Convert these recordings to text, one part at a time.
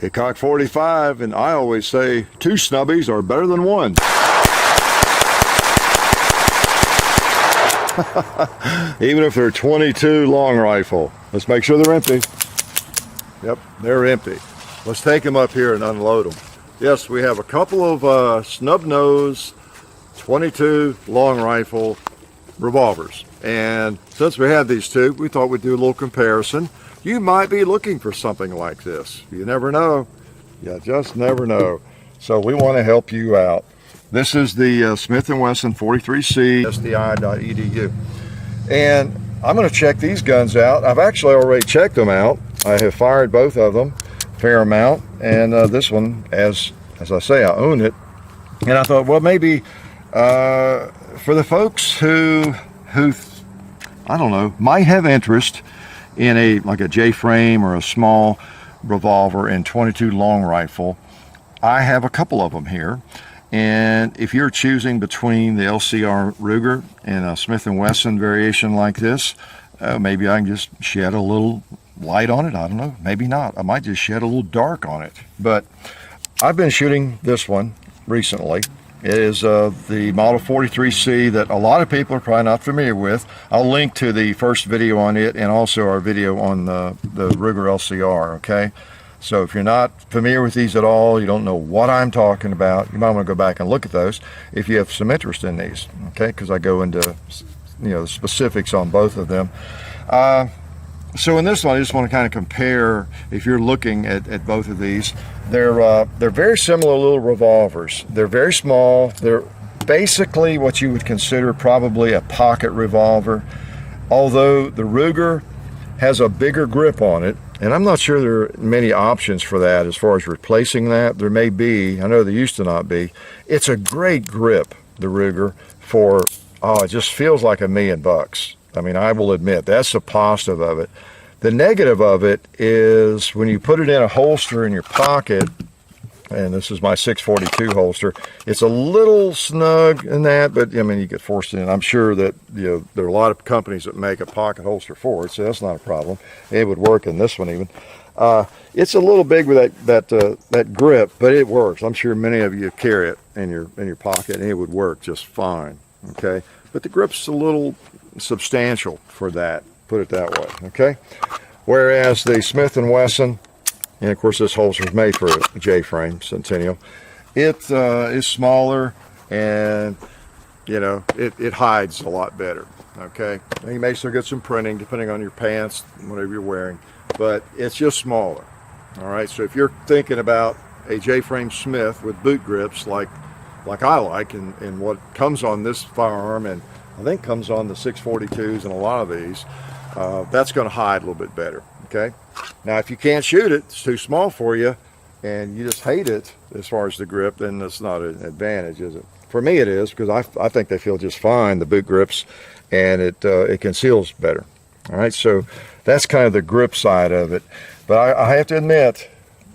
It cocked 45, and I always say 2 snubbies are better than 1. Even if they're 22 long rifle. Let's make sure they're empty. Yep, they're empty. Let's take them up here and unload them. Yes, we have a couple of snub nose 22 long rifle revolvers. And since we have these two, we thought we'd do a little comparison. You might be looking for something like this. You never know. You just never know. So we want to help you out. This is the Smith & Wesson 43C SDI.edu. And I'm going to check these guns out. I've actually already checked them out. I have fired both of them a fair amount. And this one, as I say, I own it. And I thought, well, maybe for the folks who I don't know, might have interest in like a J-frame or a small revolver and 22 long rifle, I have a couple of them here. And if you're choosing between the LCR Ruger and a Smith & Wesson variation like this, maybe I can just shed a little light on it. I don't know, maybe not. I might just shed a little dark on it. But I've been shooting this one recently. It is the Model 43C that a lot of people are probably not familiar with. I'll link to the first video on it and also our video on the Ruger LCR, okay? So if you're not familiar with these at all, you don't know what I'm talking about, you might want to go back and look at those if you have some interest in these, okay? Because I go into, you know, the specifics on both of them. So in this one, I just want to kind of compare, if you're looking at both of these, they're very similar little revolvers. They're very small. They're basically what you would consider probably a pocket revolver, although the Ruger has a bigger grip on it, and I'm not sure there are many options for that as far as replacing that. There may be, I know there used to not be. It's a great grip, the Ruger, for, oh, it just feels like $1 million. I mean, I will admit, that's the positive of it. The negative of it is when you put it in a holster in your pocket, and this is my 642 holster, it's a little snug in that, but I mean, you get forced in. I'm sure that, you know, there are a lot of companies that make a pocket holster for it, so that's not a problem. It would work in this one even. It's a little big with that grip, but it works. I'm sure many of you carry it in your pocket, and it would work just fine. Okay, but the grip's a little substantial for that, put it that way, okay? Whereas the Smith & Wesson, and of course this holster is made for a J-frame Centennial, it is smaller, and you know, it hides a lot better, okay? And you may still get some printing depending on your pants, whatever you're wearing, but it's just smaller. All right, so if you're thinking about a J-frame Smith with boot grips like I like, and what comes on this firearm, and I think comes on the 642s and a lot of these, that's going to hide a little bit better, okay? Now, if you can't shoot it, it's too small for you, and you just hate it as far as the grip, then that's not an advantage, is it? For me, it is, because I think they feel just fine, the boot grips, and it conceals better. All right, so that's kind of the grip side of it. But I have to admit,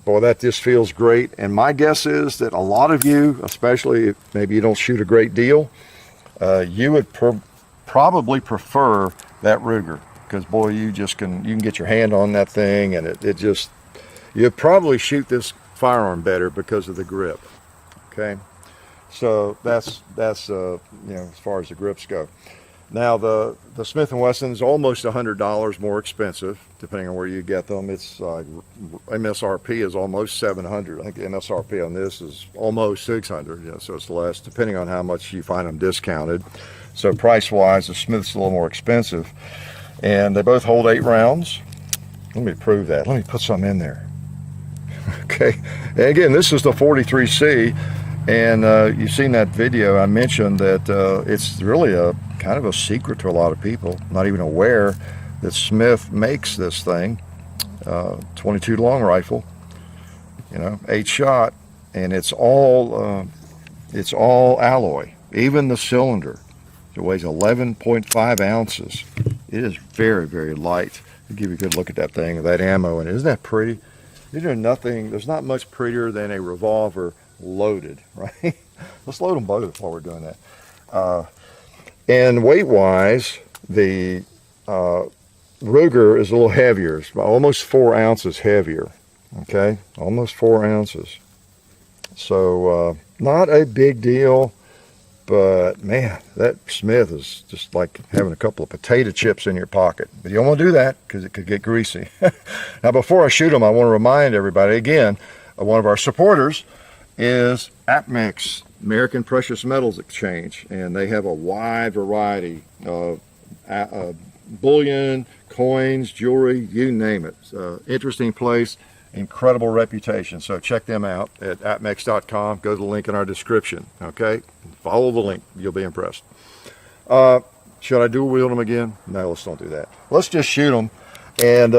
boy, that just feels great. And my guess is that a lot of you, especially if maybe you don't shoot a great deal, you would probably prefer that Ruger, because boy, you can get your hand on that thing, and it just, you'd probably shoot this firearm better because of the grip. Okay, so that's you know, as far as the grips go. Now the Smith & Wesson is almost $100 more expensive, depending on where you get them. It's MSRP is almost $700. I think the MSRP on this is almost $600. Yeah, so it's less, depending on how much you find them discounted. So price-wise, the Smith's a little more expensive, and they both hold 8 rounds. Let me prove that. Let me put some in there. Okay, and again, this is the 43C, and you've seen that video. I mentioned that it's really a kind of a secret to a lot of people, not even aware that Smith makes this thing, 22 long rifle, you know, 8 shot, and it's all alloy. Even the cylinder, it weighs 11.5 ounces. It is very, very light. I'll give you a good look at that thing, that ammo, and isn't that pretty? There's not much prettier than a revolver loaded, right? Let's load them both while we're doing that. And weight-wise, the Ruger is a little heavier. It's almost 4 ounces heavier. Okay, almost 4 ounces. So not a big deal, but man, that Smith is just like having a couple of potato chips in your pocket. But you don't want to do that because it could get greasy. Now, before I shoot them, I want to remind everybody again, one of our supporters is APMEX, American Precious Metals Exchange, and they have a wide variety of bullion, coins, jewelry, you name it. Interesting place, incredible reputation. So check them out at apmex.com. Go to the link in our description. Okay, follow the link. You'll be impressed. Should I dual wield them again? No, let's don't do that. Let's just shoot them, and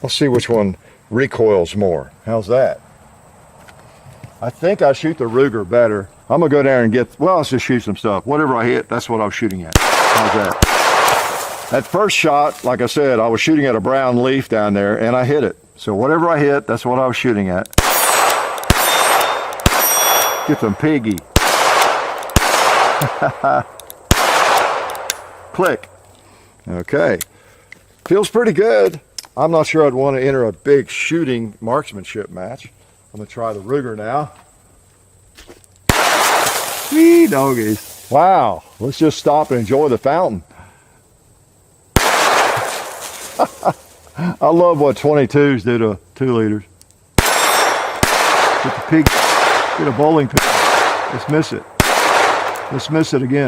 let's see which one recoils more. How's that? I think I shoot the Ruger better. I'm gonna go down and get, well, let's just shoot some stuff. Whatever I hit, that's what I was shooting at. How's that? That first shot, like I said, I was shooting at a brown leaf down there and I hit it. So whatever I hit, that's what I was shooting at. Get some piggy. Click. Okay. Feels pretty good. I'm not sure I'd want to enter a big shooting marksmanship match. I'm going to try the Ruger now. Wee doggies. Wow. Let's just stop and enjoy the fountain. I love what 22s do to 2 liters. Get the pig, get a bowling pin. Let's miss it. Let's miss it again.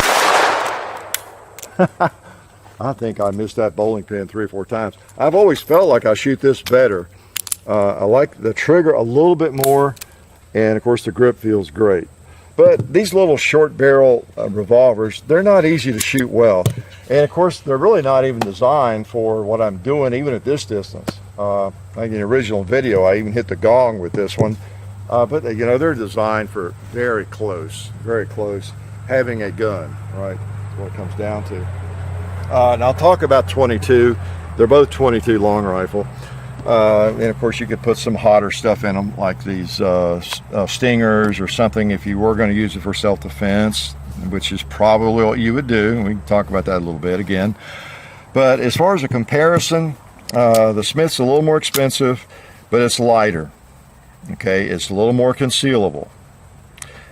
I think I missed that bowling pin 3 or 4 times. I've always felt like I shoot this better. I like the trigger a little bit more, and of course the grip feels great. But these little short barrel revolvers, they're not easy to shoot well. And of course they're really not even designed for what I'm doing even at this distance. Like in the original video, I even hit the gong with this one. But you know, they're designed for very close having a gun, right? That's what it comes down to. And I'll talk about 22. They're both 22 long rifle. And of course you could put some hotter stuff in them, like these stingers or something, if you were going to use it for self-defense, which is probably what you would do. And we can talk about that a little bit again. But as far as a comparison, the Smith's a little more expensive, but it's lighter. Okay, it's a little more concealable.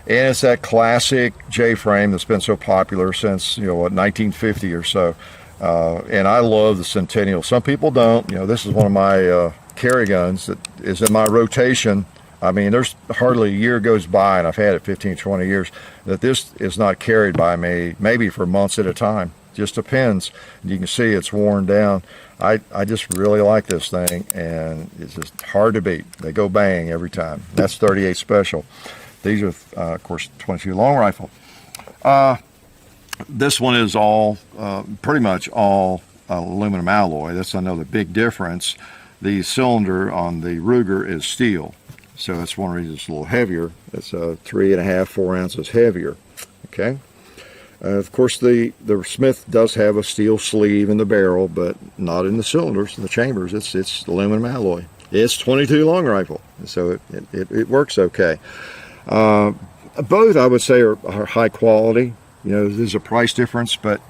And it's that classic J-frame that's been so popular since, you know, what, 1950 or so. And I love the Centennial. Some people don't. You know, this is one of my carry guns that is in my rotation. I mean, there's hardly a year goes by, and I've had it 15, 20 years, that this is not carried by me, maybe for months at a time. Just depends. You can see it's worn down. I just really like this thing, and it's just hard to beat. They go bang every time. That's 38 Special. These are, of course, 22 long rifle. This one is all, pretty much all aluminum alloy. That's another big difference. The cylinder on the Ruger is steel. So that's one reason it's a little heavier. It's 3.5, 4 ounces heavier. Okay. Of course, the Smith does have a steel sleeve in the barrel, but not in the cylinders, in the chambers. It's aluminum alloy. It's 22 long rifle, so it works okay. Both, I would say, are high quality. You know, there's a price difference, but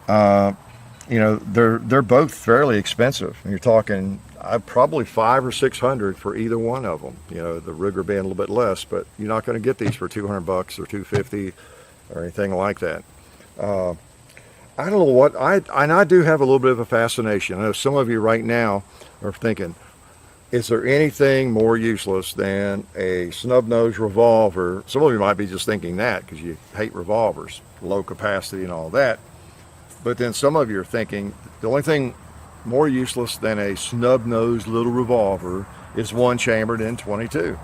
you know, they're both fairly expensive. And you're talking probably $500 or $600 for either one of them. You know, the Ruger being a little bit less, but you're not going to get these for $200 or $250 or anything like that. I don't know what I do have a little bit of a fascination. I know some of you right now are thinking, is there anything more useless than a snub-nosed revolver? Some of you might be just thinking that because you hate revolvers, low capacity and all that. But then some of you are thinking the only thing more useless than a snub-nosed little revolver is one chambered in 22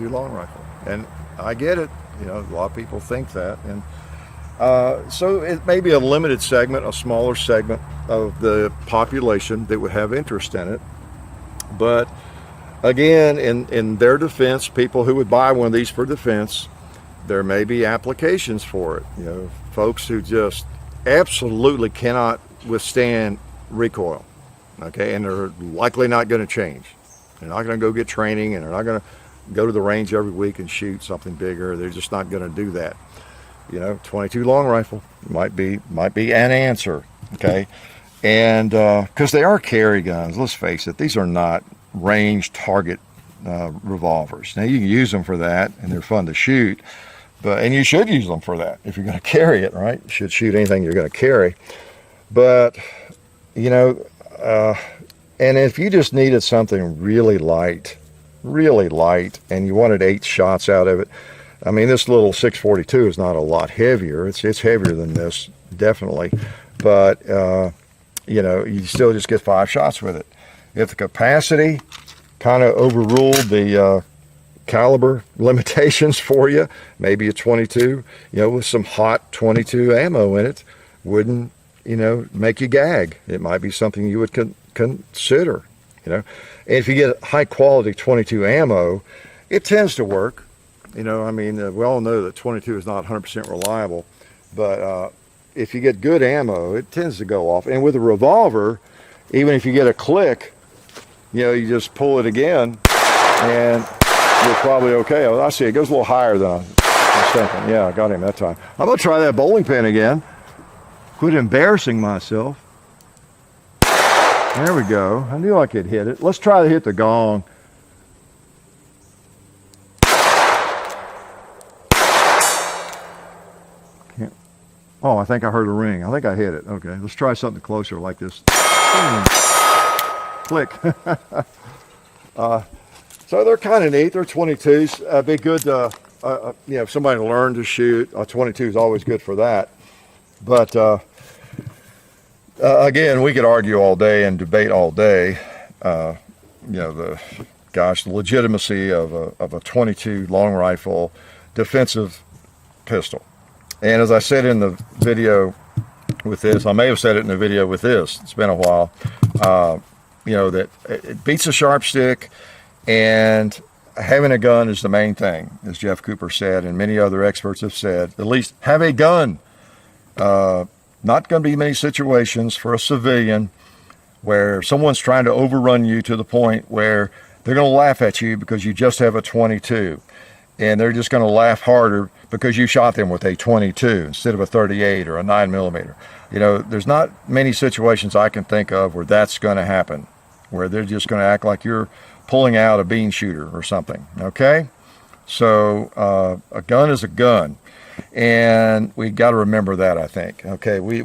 long rifle. And I get it. You know, a lot of people think that. And so it may be a limited segment, a smaller segment of the population that would have interest in it. But again, in their defense, people who would buy one of these for defense, there may be applications for it. You know, folks who just absolutely cannot withstand recoil, okay, and they're likely not going to change. They're not going to go get training, and they're not going to go to the range every week and shoot something bigger. They're just not going to do that. You know, 22 long rifle might be an answer, okay. And because they are carry guns, let's face it, these are not range target revolvers. Now you can use them for that, and they're fun to shoot, and you should use them for that if you're going to carry it, right? You should shoot anything you're going to carry. But you know, and if you just needed something really light, and you wanted 8 shots out of it, I mean, this little 642 is not a lot heavier. It's heavier than this, definitely, but you know, you still just get 5 shots with it. If the capacity kind of overruled the caliber limitations for you, maybe a 22, you know, with some hot 22 ammo in it, wouldn't, you know, make you gag. It might be something you would consider, you know. And if you get high quality 22 ammo, it tends to work. You know, I mean, we all know that 22 is not 100% reliable, but if you get good ammo, it tends to go off. And with a revolver, even if you get a click, you know, you just pull it again, and you're probably okay. Oh, I see, it goes a little higher than I was thinking. Yeah, I got him that time. I'm gonna try that bowling pin again. Quit embarrassing myself. There we go. I knew I could hit it. Let's try to hit the gong. Oh, I think I heard a ring. I think I hit it. Okay, let's try something closer like this. Click. So they're kind of neat. They're 22s. Be good to, you know, if somebody learned to shoot. A 22 is always good for that. But again, we could argue all day and debate all day. You know, the legitimacy of a 22 long rifle defensive pistol. And as I said in the video with this, I may have said it in the video with this, it's been a while, you know, that it beats a sharp stick, and having a gun is the main thing, as Jeff Cooper said, and many other experts have said. At least have a gun. Not going to be many situations for a civilian where someone's trying to overrun you to the point where they're going to laugh at you because you just have a 22. And they're just going to laugh harder because you shot them with a 22 instead of a 38 or a 9mm. You know, there's not many situations I can think of where that's going to happen, where they're just going to act like you're pulling out a bean shooter or something, okay? So a gun is a gun, and we got to remember that, I think. Okay, we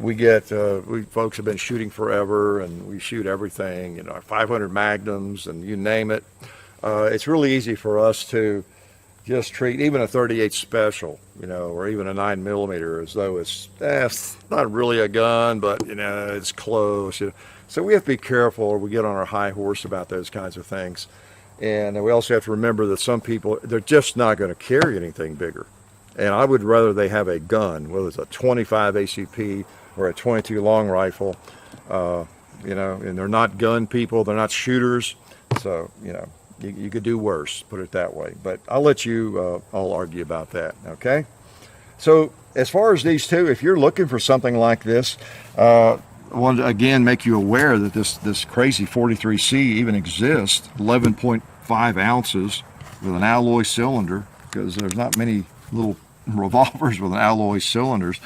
folks have been shooting forever, and we shoot everything, you know, 500 Magnums and you name it. It's really easy for us to just treat even a 38 special, you know, or even a 9mm as though it's not really a gun, but, you know, it's close. You know. So we have to be careful, or we get on our high horse about those kinds of things. And we also have to remember that some people, they're just not going to carry anything bigger. And I would rather they have a gun, whether it's a 25 ACP or a 22 long rifle, you know, and they're not gun people, they're not shooters. So, you know, you could do worse, put it that way. But I'll let you all argue about that, okay? So as far as these two, if you're looking for something like this, I want to again make you aware that this crazy 43C even exists, 11.5 ounces with an alloy cylinder, because there's not many little revolvers with an alloy cylinders.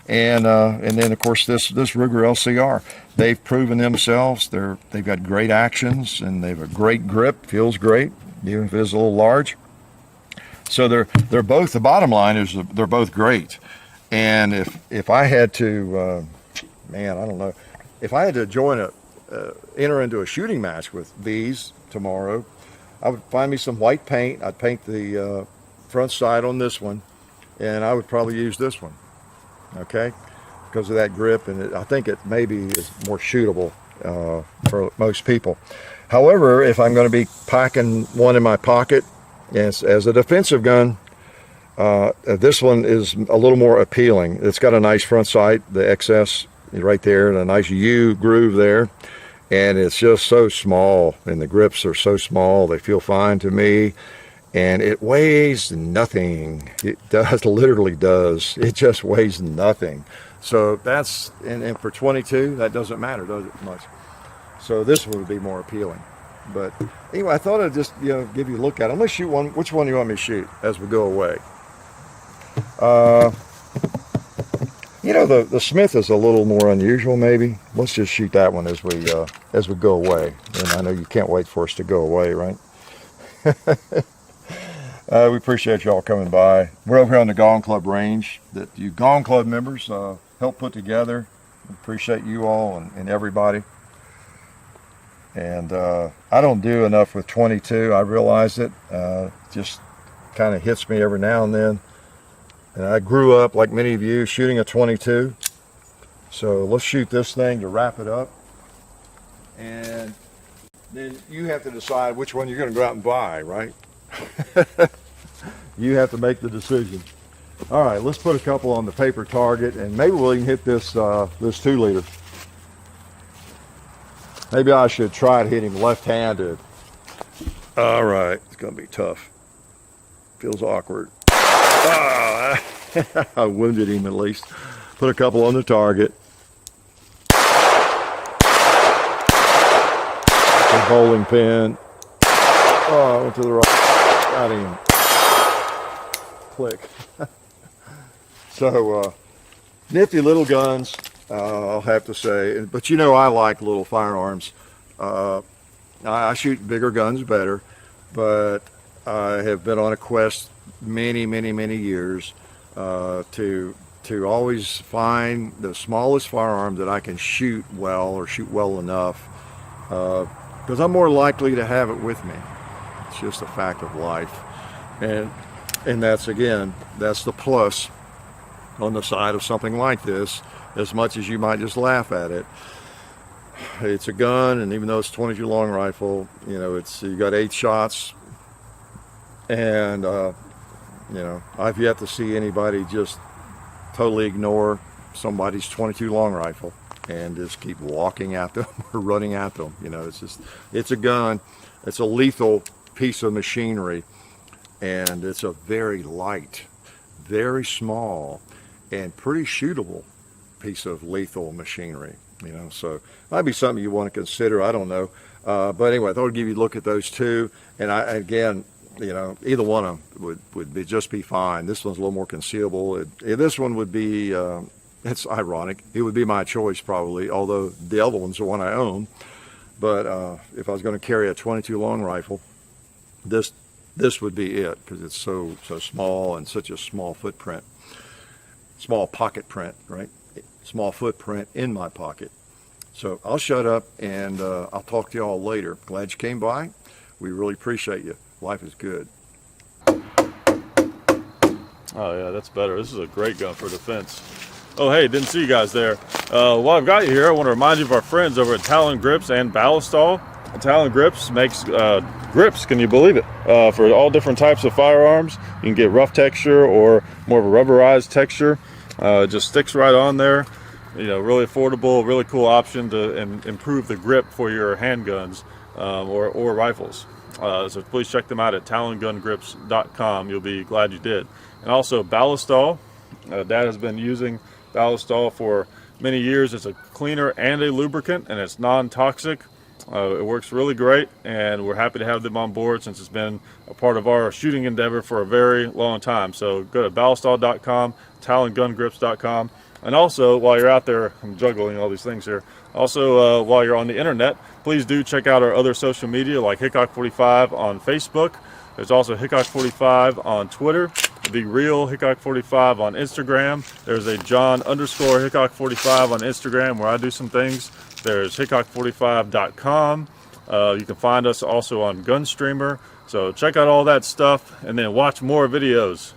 And then of course this Ruger LCR, they've proven themselves. They've got great actions, and they've a great grip, feels great, even if it is a little large. So they're both, the bottom line is they're both great. And if I had to, man, I don't know, if I had to join enter into a shooting match with these tomorrow, I would find me some white paint. I'd paint the front side on this one, and I would probably use this one. Okay, because of that grip, and I think it maybe is more shootable for most people. However, if I'm going to be packing one in my pocket as a defensive gun, this one is a little more appealing. It's got a nice front sight, the XS is right there, and a nice U groove there, and it's just so small, and the grips are so small, they feel fine to me. And it weighs nothing. It does, literally does. It just weighs nothing. So that's, and for 22, that doesn't matter, does it much? So this one would be more appealing. But anyway, I thought I'd just, you know, give you a look at it. I'm gonna shoot one. Which one do you want me to shoot as we go away? You know, the Smith is a little more unusual, maybe. Let's just shoot that one as we go away. And I know you can't wait for us to go away, right? We appreciate y'all coming by. We're over here on the Gun Club range that you Gun Club members helped put together. We appreciate you all and everybody. And I don't do enough with 22. I realize it. Just kind of hits me every now and then. And I grew up, like many of you, shooting a 22. So let's shoot this thing to wrap it up. And then you have to decide which one you're going to go out and buy, right? You have to make the decision. All right, let's put a couple on the paper target, and maybe we can hit this 2-liter. Maybe I should try to hit him left-handed. All right, it's going to be tough. Feels awkward. Ah, I wounded him at least. Put a couple on the target. A bowling pin. Oh, I went to the right. Got him. Click. So, nifty little guns, I'll have to say. But you know, I like little firearms. I shoot bigger guns better, but I have been on a quest many years to always find the smallest firearm that I can shoot well or shoot well enough, because I'm more likely to have it with me. It's just a fact of life, and that's, again, that's the plus on the side of something like this. As much as you might just laugh at it, it's a gun, and even though it's 22 long rifle, you know, you got 8 shots. And you know, I've yet to see anybody just totally ignore somebody's 22 long rifle and just keep walking at them or running at them. You know, it's a gun. It's a lethal piece of machinery, and it's a very light, very small, and pretty shootable piece of lethal machinery. You know, so might be something you want to consider. I don't know, but anyway, I thought I'd give you a look at those two. And again, you know, either one of them would just be fine. This one's a little more concealable. This one would be, it's ironic, it would be my choice probably, although the other one's the one I own. But if I was going to carry a 22 long rifle, this would be it, because it's so small and such a small footprint, small pocket print, right? Small footprint in my pocket. So I'll shut up, and I'll talk to you all later. Glad you came by. We really appreciate you. Life is good. Oh yeah, that's better. This is a great gun for defense. Oh hey, didn't see you guys there. While I've got you here, I want to remind you of our friends over at Talon Grips and Ballistol. Talon Grips makes grips, can you believe it, for all different types of firearms. You can get rough texture or more of a rubberized texture. It just sticks right on there. You know, really affordable, really cool option to improve the grip for your handguns or rifles. So please check them out at talongungrips.com. You'll be glad you did. And also Ballistol. Dad has been using Ballistol for many years. It's a cleaner and a lubricant, and it's non-toxic. It works really great, and we're happy to have them on board since it's been a part of our shooting endeavor for a very long time. So go to ballistol.com, talongungrips.com. And also, while you're out there, I'm juggling all these things here. Also, while you're on the internet, please do check out our other social media like Hickok45 on Facebook. There's also Hickok45 on Twitter, The Real Hickok45 on Instagram. There's a John_Hickok45 on Instagram where I do some things. There's Hickok45.com. You can find us also on Gunstreamer. So check out all that stuff and then watch more videos.